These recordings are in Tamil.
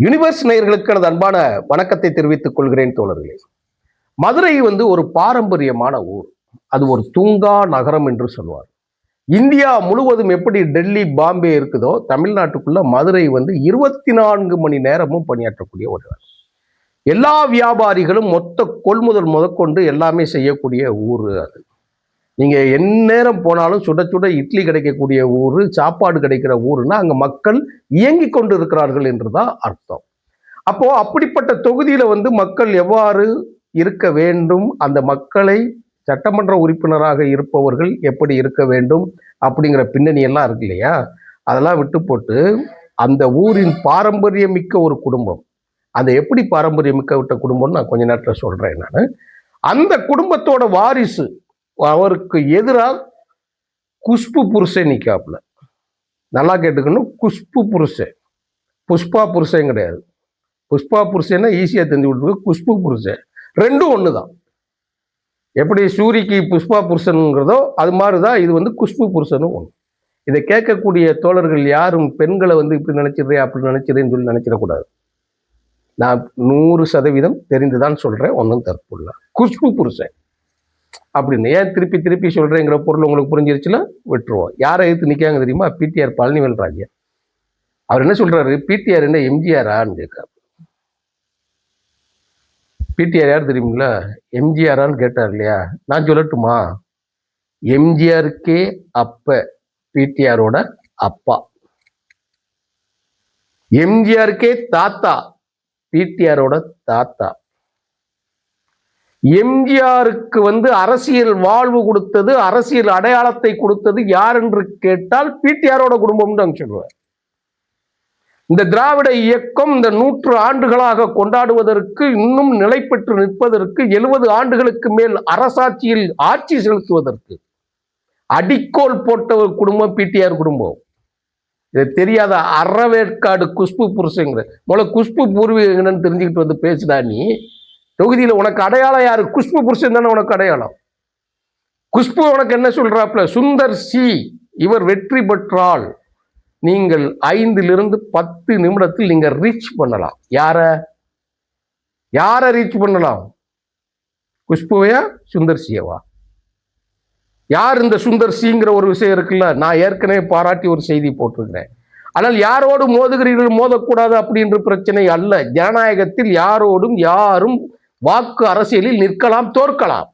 யுனிவர்ஸ் நேயர்களுக்கு எனது அன்பான வணக்கத்தை தெரிவித்துக் கொள்கிறேன் தோழர்களே. மதுரை ஒரு பாரம்பரியமான ஊர். அது ஒரு தூங்கா நகரம் என்று சொல்வார். இந்தியா முழுவதும் எப்படி டெல்லி, பாம்பே இருக்குதோ, தமிழ்நாட்டுக்குள்ள மதுரை 24 மணி நேரமும் பணியாற்றக்கூடிய ஒரு இடம். எல்லா வியாபாரிகளும் மொத்த கொள்முதல் முதற்கொண்டு எல்லாமே செய்யக்கூடிய ஊர் அது. நீங்க எந்நேரம் போனாலும் சுட சுட இட்லி கிடைக்கக்கூடிய ஊரு, சாப்பாடு கிடைக்கிற ஊருன்னா அங்க மக்கள் இயங்கிக் கொண்டு இருக்கிறார்கள் என்றுதான் அர்த்தம். அப்போ அப்படிப்பட்ட தொகுதியில மக்கள் எவ்வாறு இருக்க வேண்டும், அந்த மக்களை சட்டமன்ற உறுப்பினராக இருப்பவர்கள் எப்படி இருக்க வேண்டும் அப்படிங்கிற பின்னணி எல்லாம் இருக்கு இல்லையா? அதெல்லாம் விட்டு போட்டு அந்த ஊரின் பாரம்பரியமிக்க ஒரு குடும்பம், அதை எப்படி பாரம்பரியமிக்க விட்ட குடும்பம்னு நான் கொஞ்ச நேரத்துல சொல்றேன். நான் அந்த குடும்பத்தோட வாரிசு, அவருக்கு எதிராக குஷ்பு புருஷன் நிக்காப்புல. நல்லா கேட்டுக்கணும், குஷ்பு புருஷன், புஷ்பா புருஷன் கிடையாது. புஷ்பா புருஷன்னா ஈஸியா தெரிஞ்சு விட்டு, குஷ்பு புருஷன் ரெண்டும் ஒண்ணுதான். எப்படி சூரிக்கு புஷ்பா புருஷனுங்கிறதோ அது மாதிரிதான் இது குஷ்பு புருஷனும் ஒண்ணு. இதை கேட்கக்கூடிய தோழர்கள் யாரும் பெண்களை இப்படி நினைச்சிடுறேன் அப்படி நினைச்சிடுறேன்னு சொல்லி நினைச்சிடக்கூடாது. நான் 100% தெரிந்துதான் சொல்றேன், ஒன்றும் தப்பு இல்லை. குஷ்பு புருஷன் அப்படின்னு ஏன் திருப்பி திருப்பி சொல்றேங்கிற பொருள் உங்களுக்கு புரிஞ்சிருச்சுல, விட்டுருவோம். யாரை எதிர்த்து நிக்காங்க தெரியுமா? பிடிஆர் பழனிவேல் ராஜா. அவர் என்ன சொல்றாரு, பிடிஆர் என்ன எம்ஜிஆரான்னு கேட்காரு. பிடிஆர் யார் தெரியுங்களா? எம்ஜிஆரான்னு கேட்டார் இல்லையா? நான் சொல்லட்டுமா? எம்ஜிஆருக்கே அப்ப பிடிஆரோட அப்பா, எம்ஜிஆருக்கே தாத்தா பிடிஆரோட தாத்தா. எம்ஜிஆருக்கு அரசியல் வாழ்வு கொடுத்தது, அரசியல் அடையாளத்தை கொடுத்தது யார் என்று கேட்டால் பிடிஆரோட குடும்பம் தான் சொல்லுவார். இந்த திராவிட இயக்கம் இந்த 100 ஆண்டுகளாக கொண்டாடுவதற்கு, இன்னும் நிலை பெற்று நிற்பதற்கு, 70 ஆண்டுகளுக்கு மேல் அரசாட்சியில் ஆட்சி செலுத்துவதற்கு அடிக்கோல் போட்ட ஒரு குடும்பம் பிடிஆர் குடும்பம். இது தெரியாத அறவேற்காடு குஷ்பு புருஷங்கிற முதல்ல குஷ்பு பூர்வீகம் என்னன்னு தெரிஞ்சுக்கிட்டு பேசுடா நீ. தொகுதியில உனக்கு அடையாளம் யாரு? குஷ்பு புருஷன் தானே உனக்கு அடையாளம். குஷ்பு உனக்கு என்ன சொல்றாப்ல? சுந்தர் சி இவர் வெற்றி பெற்றால் நீங்கள் 5 to 10 நிமிடத்தில் நீங்க ரீச் பண்ணலாம். யார ரீச் பண்ணலாம்? குஷ்புவையா சுந்தர் சியவா? யார் இந்த சுந்தர் சிங்கிற ஒரு விஷயம் இருக்குல்ல, நான் ஏற்கனவே பாராட்டி ஒரு செய்தி போட்டிருக்கிறேன். ஆனால் யாரோடு மோதுகிறீர்கள், மோதக்கூடாது அப்படின்ற பிரச்சனை அல்ல. ஜனநாயகத்தில் யாரோடும் யாரும் வாக்கு அரசியலில் நிற்கலாம், தோற்கலாம்.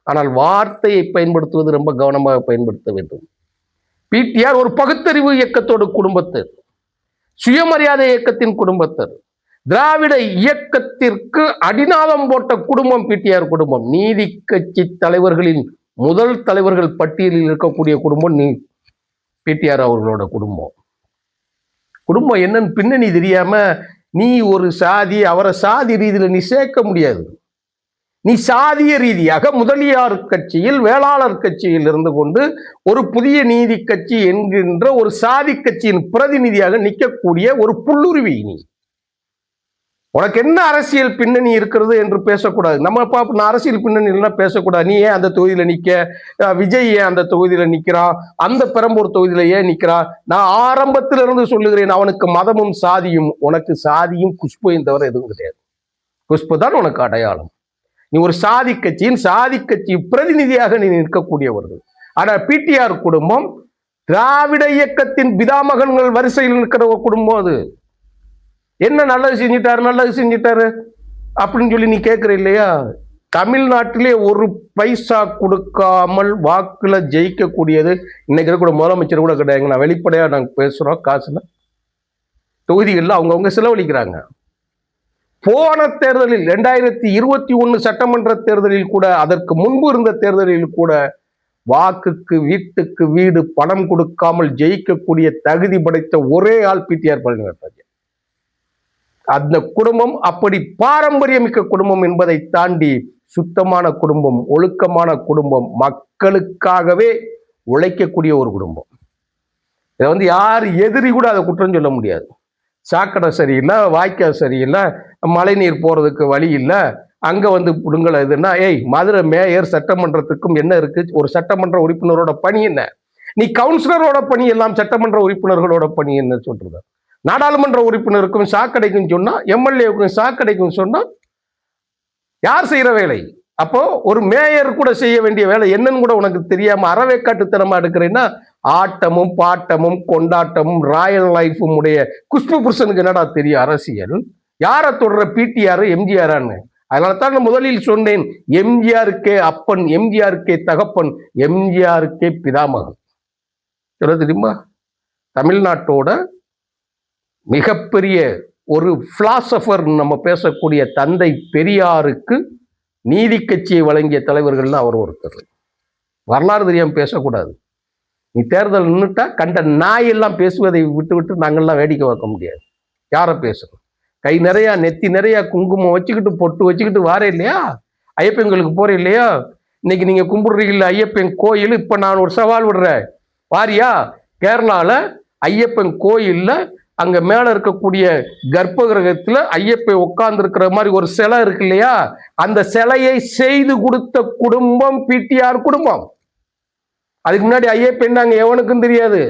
ஆனால் வார்த்தையை பயன்படுத்துவது ரொம்ப கவனமாக பயன்படுத்த வேண்டும். பிடிஆர் ஒரு பகுத்தறிவு இயக்கத்தோட குடும்பத்தர், சுயமரியாதை இயக்கத்தின் குடும்பத்தர், திராவிட இயக்கத்திற்கு அடிநாதம் போட்ட குடும்பம் பிடிஆர் குடும்பம். நீதி கட்சி தலைவர்களின் முதல் தலைவர்கள் பட்டியலில் இருக்கக்கூடிய குடும்பம் பிடிஆர் அவர்களோட குடும்பம். குடும்பம் என்னன்னு பின்னணி தெரியாம நீ ஒரு சாதி, அவரை சாதி ரீதியில நீ சேர்க்க முடியாது. நீ சாதிய ரீதியாக முதலியார் கட்சியில், வேளாளர் கட்சியில் இருந்து கொண்டு ஒரு புதிய நீதி கட்சி என்கின்ற ஒரு சாதி கட்சியின் பிரதிநிதியாக நிற்கக்கூடிய ஒரு புல்லுருவி. நீ உனக்கு என்ன அரசியல் பின்னணி இருக்கிறது என்று பேசக்கூடாது. நம்ம பாப்ப அரசியல் பின்னணி எல்லாம் பேசக்கூடாது. நீ ஏன் அந்த தொகுதியில நிக்க, விஜய் ஏன் அந்த தொகுதியில நிக்கிறான், அந்த பெரம்பூர் தொகுதியில ஏன் நிக்கிறான்? நான் ஆரம்பத்திலிருந்து சொல்லுகிறேன், அவனுக்கு மதமும் சாதியும், உனக்கு சாதியும் குஷ்புவையும் தவிர எதுவும் கிடையாது. குஷ்பு தான் உனக்கு அடையாளம். நீ ஒரு சாதி கட்சியின் சாதி கட்சி பிரதிநிதியாக நீ நிற்கக்கூடியவர்கள். ஆனா பிடிஆர் குடும்பம் திராவிட இயக்கத்தின் பிதாமகன்கள் வரிசையில் நிற்கிற ஒரு குடும்பம். அது என்ன நல்லது செஞ்சிட்டாரு அப்படின்னு சொல்லி நீ கேட்கிற இல்லையா? தமிழ்நாட்டிலே ஒரு பைசா கொடுக்காமல் வாக்குல ஜெயிக்கக்கூடியது இன்னைக்கு கூட முதலமைச்சர் கூட கிடையாது. நான் வெளிப்படையா நாங்க பேசுறோம். காசுல தொகுதிகளில் அவங்கவுங்க செலவழிக்கிறாங்க. போன தேர்தலில் 2021 சட்டமன்ற தேர்தலில் கூட, அதற்கு முன்பு இருந்த தேர்தலில் கூட வாக்குக்கு, வீட்டுக்கு வீடு பணம் கொடுக்காமல் ஜெயிக்கக்கூடிய தகுதி படைத்த ஒரே ஆள் பிடிஆர் பழனிவேல். அந்த குடும்பம் அப்படி பாரம்பரியமிக்க குடும்பம் என்பதை தாண்டி சுத்தமான குடும்பம், ஒழுக்கமான குடும்பம், மக்களுக்காகவே உழைக்கக்கூடிய ஒரு குடும்பம். இதை யார் எதிரி கூட அதை குற்றம் சொல்ல முடியாது. சாக்கடை சரியில்லை, வாய்க்கால் சரியில்லை, மழை நீர் போறதுக்கு வழி இல்லை, அங்க புடுங்கல இதுன்னா, மதுரை மேயர் சட்டமன்றத்துக்கும் என்ன இருக்கு? ஒரு சட்டமன்ற உறுப்பினரோட பணி என்ன? நீ கவுன்சிலரோட பணி எல்லாம் சட்டமன்ற உறுப்பினர்களோட பணி என்ன சொல்றது? நாடாளுமன்ற உறுப்பினருக்கும் சாக்கடைக்கும் சொன்னா, எம்எல்ஏவுக்கும் சாக்கடைக்கும் சொன்னா யார் செய்யற வேலை? அப்போ ஒரு மேயர் கூட செய்ய வேண்டிய வேலை என்னன்னு கூட உனக்கு தெரியாம அறவேக்காட்டுத்தனமா எடுக்கிறேன்னா, ஆட்டமும் பாட்டமும் கொண்டாட்டமும் ராயல் லைஃபும் உடைய குஷ்பு புருஷனுக்கு என்னடா தெரியும் அரசியல்? யாரை தொடர பிடிஆர் எம்ஜிஆரான்னு? அதனால தான் நான் முதலில் சொன்னேன், எம்ஜிஆருக்கே அப்பன், எம்ஜிஆருக்கே தகப்பன், எம்ஜிஆருக்கே பிதாமகன். சொல்ல தெரியுமா? தமிழ்நாட்டோட மிகப்பெரிய ஒரு பிலாசபர் நம்ம பேசக்கூடிய தந்தை பெரியாருக்கு நீதி கட்சியை வழங்கிய தலைவர்கள்னு அவர் ஒருத்தர். வரலாறு தெரியாம பேசக்கூடாது. நீ தேர்தல் நின்றுட்டா கண்ட நாயெல்லாம் பேசுவதை விட்டு விட்டு நாங்கள்லாம் வேடிக்கை பார்க்க முடியாது. யாரை பேசணும்? கை நிறையா நெத்தி நிறையா குங்குமம் வச்சுக்கிட்டு பொட்டு வச்சுக்கிட்டு வாரே இல்லையா? ஐயப்பங்களுக்கு போற இல்லையா? இன்னைக்கு நீங்க கும்பிடுறீங்கள ஐயப்பன் கோயில். இப்ப நான் ஒரு சவால் விடுறேன், வாரியா? கேரளால ஐயப்பன் கோயில்ல அங்க மேல இருக்கக்கூடிய கர்ப்ப கிரகத்துல ஐயப்பன் உட்கார்ந்து இருக்கிற மாதிரி ஒரு சிலை இருக்கு இல்லையா? அந்த சிலையை செய்து கொடுத்த குடும்பம் பிடிஆர் குடும்பம். அதுக்கு முன்னாடி ஐயப்பன் அங்க எவனுக்கும் தெரியாது.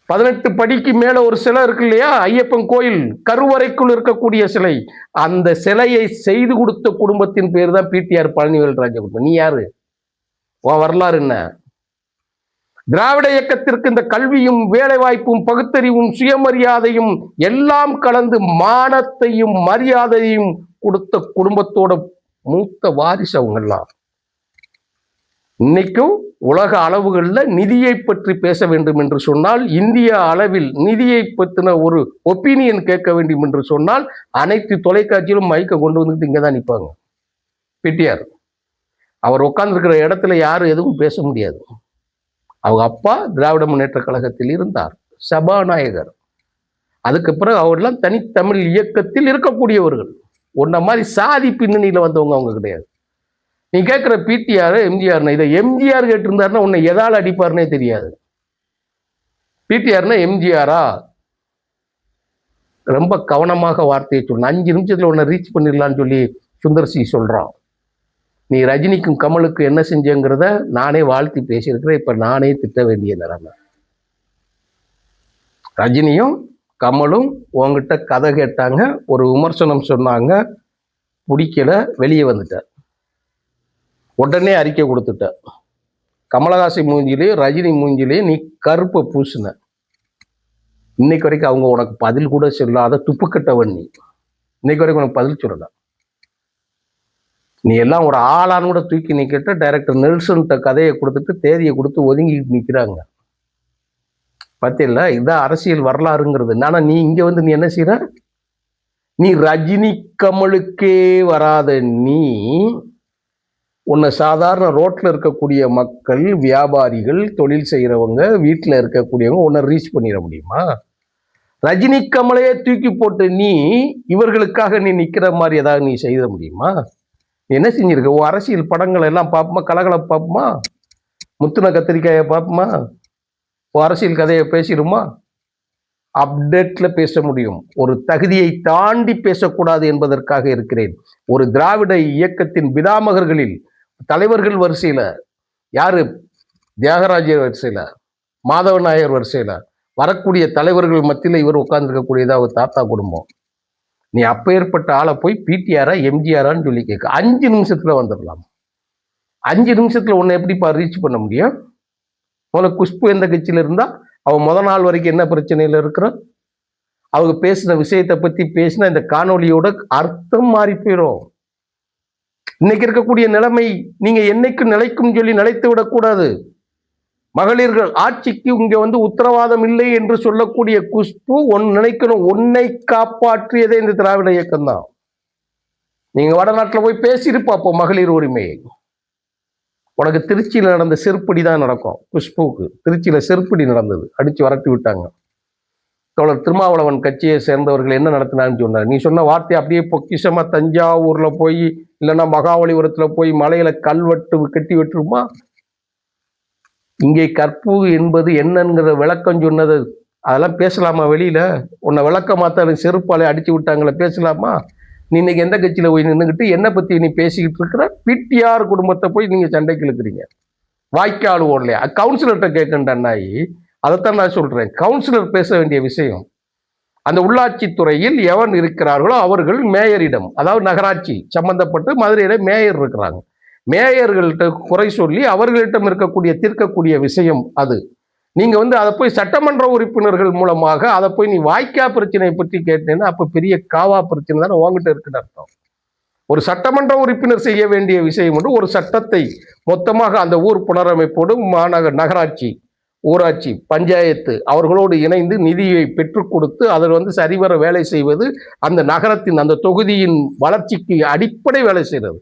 18 படிக்கு மேல ஒரு சிலை இருக்கு இல்லையா? ஐயப்பன் கோயில் கருவறைக்குள் இருக்கக்கூடிய சிலை. அந்த சிலையை செய்து கொடுத்த குடும்பத்தின் பேர் தான் பிடிஆர் பழனிவேல் ராஜகுடும்பம். நீ யாரு? உன் வரலாறு என்ன? திராவிட இயக்கத்திற்கு இந்த கல்வியும் வேலை வாய்ப்பும் பகுத்தறிவும் சுயமரியாதையும் எல்லாம் கலந்து மானத்தையும் மரியாதையும் கொடுத்த குடும்பத்தோட மூத்த வாரிசு அவங்கெல்லாம். இன்னைக்கும் உலக அளவுகளில் நிதியை பற்றி பேச வேண்டும் என்று சொன்னால், இந்திய அளவில் நிதியை பற்றின ஒரு ஒப்பீனியன் கேட்க வேண்டும் என்று சொன்னால், அனைத்து தொலைக்காட்சியிலும் மைக்க கொண்டு வந்துட்டு இங்கே தான் நிற்பாங்க. பிடிஆர் அவர் உட்கார்ந்துருக்கிற இடத்துல யாரும் எதுவும் பேச முடியாது. அவங்க அப்பா திராவிட முன்னேற்ற கழகத்தில் இருந்தார், சபாநாயகர். அதுக்கு பிறகு அவரெல்லாம் தனித்தமிழ் இயக்கத்தில் இருக்கக்கூடியவர்கள். ஒன்ன மாதிரி சாதி பின்னணியில வந்தவங்க அவங்க கிடையாது. நீ கேட்குற பிடிஆர் எம்ஜிஆர்னா, இதை எம்ஜிஆர் கேட்டிருந்தாருன்னா உன்னை எதால் அடிப்பாருன்னே தெரியாது. பிடிஆர்னா எம்ஜிஆரா? ரொம்ப கவனமாக வார்த்தையை சொல்லணும். 5 நிமிஷத்துல உன்னை ரீச் பண்ணிடலான்னு சொல்லி சுந்தர் சி சொல்றான். நீ ரஜினிக்கும் கமலுக்கும் என்ன செஞ்சங்கிறத நானே வாழ்த்தி பேசியிருக்கிறேன். இப்ப நானே திட்ட வேண்டிய நிலைமை. ரஜினியும் கமலும் உங்ககிட்ட கதை கேட்டாங்க, ஒரு விமர்சனம் சொன்னாங்க, பிடிக்கல, வெளியே வந்துட்ட. உடனே அறிக்கை கொடுத்துட்ட. கமலஹாசன் மூஞ்சிலையும் ரஜினி மூஞ்சிலையும் நீ கருப்பை பூசின. இன்னைக்கு வரைக்கும் அவங்க உனக்கு பதில் கூட சொல்லாத துப்புக்கட்டவன் நீ. இன்னைக்கு வரைக்கும் உனக்கு பதில் சொல்லல. நீ எல்லாம் ஒரு ஆளான்னு கூட தூக்கி நிக்கிட்ட. டைரக்டர் நெல்சன்கிட்ட கதையை கொடுத்துட்டு தேதியை கொடுத்து ஒதுங்கிட்டு நிற்கிறாங்க. பார்த்தீங்களா? இதுதான் அரசியல் வரலாறுங்கிறது. ஆனா நீ இங்க வந்து நீ என்ன செய்யற? நீ ரஜினி கமலுக்கே வராத நீ, உன்னை சாதாரண ரோட்ல இருக்கக்கூடிய மக்கள், வியாபாரிகள், தொழில் செய்யறவங்க, வீட்டில் இருக்கக்கூடியவங்க உன்னை ரீச் பண்ணிட முடியுமா? ரஜினி கமலையே தூக்கி போட்டு நீ இவர்களுக்காக நீ நிக்கிற மாதிரி ஏதாவது நீ செய்த முடியுமா? என்ன செஞ்சிருக்க? உன் அரசியல் படங்கள் எல்லாம் பார்ப்போமா? கலகலை பார்ப்போமா? முத்துன கத்திரிக்காயை பார்ப்போமா? உன் அரசியல் கதையை பேசிடுமா? அப்டேட்ல பேச முடியும். ஒரு தகுதியை தாண்டி பேசக்கூடாது என்பதற்காக இருக்கிறேன். ஒரு திராவிட இயக்கத்தின் பிதாமகர்களில் தலைவர்கள் வரிசையில யாரு? தியாகராஜர் வரிசையில, மாதவ நாயர் வரிசையில வரக்கூடிய தலைவர்கள் மத்தியில் இவர் உட்கார்ந்துருக்கக்கூடியதா ஒரு தாத்தா குடும்பம். நீ அப்பேற்பட்ட ஆளை போய் பிடிஆரா எம்ஜிஆரான்னு சொல்லி கேட்க 5 நிமிஷத்துல வந்துடலாம். 5 நிமிஷத்துல உன்னை எப்படிப்பா ரீச் பண்ண முடியும்? முதல்ல குஷ்பு எந்த கட்சியில இருந்தா அவன் முதல் நாள் வரைக்கும் என்ன பிரச்சனையில இருக்கிற? அவங்க பேசின விஷயத்தை பத்தி பேசினா இந்த காணொலியோட அர்த்தம் மாறி போயிடும். இன்னைக்கு இருக்கக்கூடிய நிலைமை நீங்க என்னைக்கும் நிலைக்கும் சொல்லி நிலைத்து விடக்கூடாது. மகளிர்கள் ஆட்சிக்கு இங்க வந்து உத்தரவாதம் இல்லை என்று சொல்லக்கூடிய குஷ்பு நினைக்கணும், உன்னை காப்பாற்றியதே இந்த திராவிட இயக்கம் தான். நீங்க வடநாட்டில் போய் பேசியிருப்பாப்போ மகளிர் உரிமையை. உனக்கு திருச்சியில் நடந்த செருப்படி தான் நடக்கும். குஷ்புக்கு திருச்சியில செருப்படி நடந்தது, அடிச்சு வரட்டி விட்டாங்க. தோழர் திருமாவளவன் கட்சியை சேர்ந்தவர்கள் என்ன நடத்தினான்னு சொன்னார். நீ சொன்ன வார்த்தை அப்படியே பொக்கிஷமா தஞ்சாவூர்ல போய் இல்லைன்னா மகாபலிபுரத்துல போய் மலையில கல்வெட்டு கட்டி விட்டுருமா? இங்கே கற்பு என்பது என்னங்கிற விளக்கம் சொன்னது அதெல்லாம் பேசலாமா வெளியில? உன்னை விளக்க மாத்தாலும் செருப்பாலை அடிச்சு விட்டாங்களே, பேசலாமா? நீ இன்னைக்கு எந்த கட்சியில போய் நின்றுக்கிட்டு என்ன பத்தி நீ பேசிக்கிட்டு இருக்கிற? பிடிஆர் குடும்பத்தை போய் நீங்க சண்டைக்கு இழுக்கிறீங்க. வாய்க்கால் ஓடலையா? கவுன்சிலர்கிட்ட கேட்கண்டா நாயி, அதைத்தான் நான் சொல்றேன். கவுன்சிலர் பேச வேண்டிய விஷயம். அந்த உள்ளாட்சி துறையில் எவன் இருக்கிறார்களோ அவர்கள் மேயரிடம், அதாவது நகராட்சி சம்பந்தப்பட்டு மதுரையில மேயர் இருக்கிறாங்க, மேயர்கள்ட்ட குறை சொல்லி அவர்களிடம் இருக்கக்கூடிய தீர்க்கக்கூடிய விஷயம் அது. நீங்க அதை போய் சட்டமன்ற உறுப்பினர்கள் மூலமாக அதை போய் நீ வாய்க்கா பிரச்சனையை பற்றி கேட்டேன்னா அப்ப பெரிய காவா பிரச்சனை தானே உங்ககிட்ட இருக்குன்னு அர்த்தம். ஒரு சட்டமன்ற உறுப்பினர் செய்ய வேண்டிய விஷயம் என்று ஒரு சட்டத்தை மொத்தமாக அந்த ஊர் புனரமைப்போடு நகராட்சி, ஊராட்சி, பஞ்சாயத்து அவர்களோடு இணைந்து நிதியை பெற்றுக் கொடுத்து அதில் சரிவர வேலை செய்வது, அந்த நகரத்தின் அந்த தொகுதியின் வளர்ச்சிக்கு அடிப்படை வேலை செய்கிறது.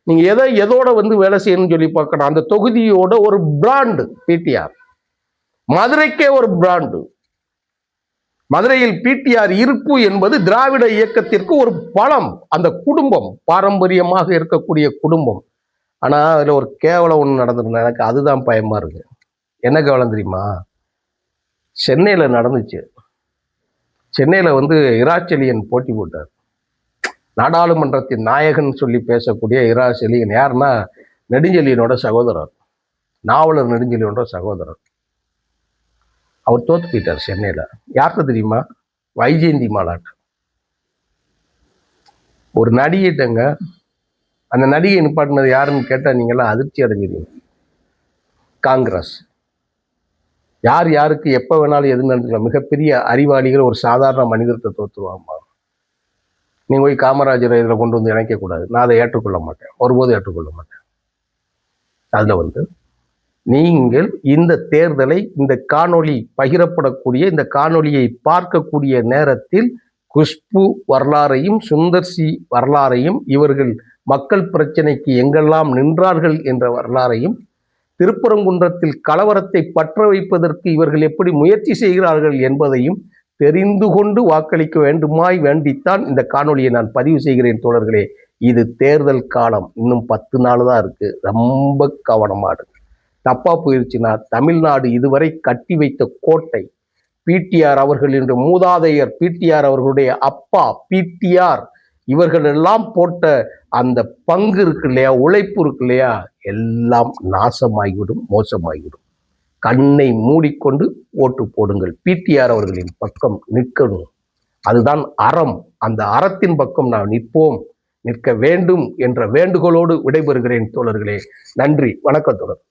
நீங்க எதோட வேலை செய்யணும்னு சொல்லி பார்க்கணும். அந்த தொகுதியோட ஒரு பிராண்டு பிடிஆர், மதுரைக்கே ஒரு பிராண்டு. மதுரையில் பிடிஆர் இருப்பு என்பது திராவிட இயக்கத்திற்கு ஒரு பலம். அந்த குடும்பம் பாரம்பரியமாக இருக்கக்கூடிய குடும்பம். ஆனா அதுல ஒரு கேவலம் ஒண்ணு நடந்திருந்தது. எனக்கு அதுதான் பயமா இருக்கு. என்ன கேவலம் தெரியுமா? சென்னையில நடந்துச்சு. சென்னையில இராச்செழியன் போட்டி போட்டார். நாடாளுமன்றத்தின் நாயகன் சொல்லி பேசக்கூடிய இராச்செழியன் யாருன்னா நெடுஞ்செழியனோட சகோதரர், நாவலர் நெடுஞ்செழியனோட சகோதரர். அவர் தோத்து போயிட்டார் சென்னையில. யாருக்கு தெரியுமா? வைஜெயந்தி மாலாட். ஒரு நடிகைட்டங்க. அந்த நடிகை நிப்பாட்டினது யாருன்னு கேட்டா நீங்கெல்லாம் அதிர்ச்சி அடைஞ்சிருங்க. காங்கிரஸ். யார் யாருக்கு எப்ப வேணாலும் எது நடந்துக்கலாம். மிகப்பெரிய அறிவாளிகள் ஒரு சாதாரண மனிதத்தை தோத்துருவாங்க. நீங்க போய் காமராஜரை இதுல கொண்டு இணைக்க கூடாது. நான் அதை ஏற்றுக்கொள்ள மாட்டேன், ஒருபோதும் ஏற்றுக்கொள்ள மாட்டேன். அதுல நீங்கள் இந்த தேர்தலை, இந்த காணொளி பகிரப்படக்கூடிய இந்த காணொளியை பார்க்கக்கூடிய நேரத்தில் குஷ்பு வரலாறையும் சுந்தர்சி வரலாறையும், இவர்கள் மக்கள் பிரச்சனைக்கு எங்கெல்லாம் நின்றார்கள் என்ற வரலாறையும், திருப்பரங்குன்றத்தில் கலவரத்தை பற்ற வைப்பதற்கு இவர்கள் எப்படி முயற்சி செய்கிறார்கள் என்பதையும் தெரிந்து கொண்டு வாக்களிக்க வேண்டுமாய் வேண்டித்தான் இந்த காணொளியை நான் பதிவு செய்கிறேன். தோழர்களே, இது தேர்தல் காலம். இன்னும் 10 நாள் தான் இருக்கு. ரொம்ப கவனமா இருக்கு. தப்பா போயிருச்சுன்னா தமிழ்நாடு இதுவரை கட்டி வைத்த கோட்டை, பிடிஆர் அவர்கள் என்று மூதாதையர் பிடிஆர் அவர்களுடைய அப்பா பிடிஆர் இவர்கள் எல்லாம் போட்ட அந்த பங்கு இருக்கு இல்லையா, உழைப்பு இருக்கு இல்லையா, எல்லாம் நாசமாகிவிடும், மோசமாகிவிடும். கண்ணை மூடிக்கொண்டு ஓட்டு போடுங்கள். பிடிஆர் அவர்களின் பக்கம் நிற்கணும். அதுதான் அறம். அந்த அறத்தின் பக்கம் நாம் நிற்போம், நிற்க வேண்டும் என்ற வேண்டுகோளோடு விடைபெறுகிறேன் தோழர்களே. நன்றி, வணக்கம் தோழர்.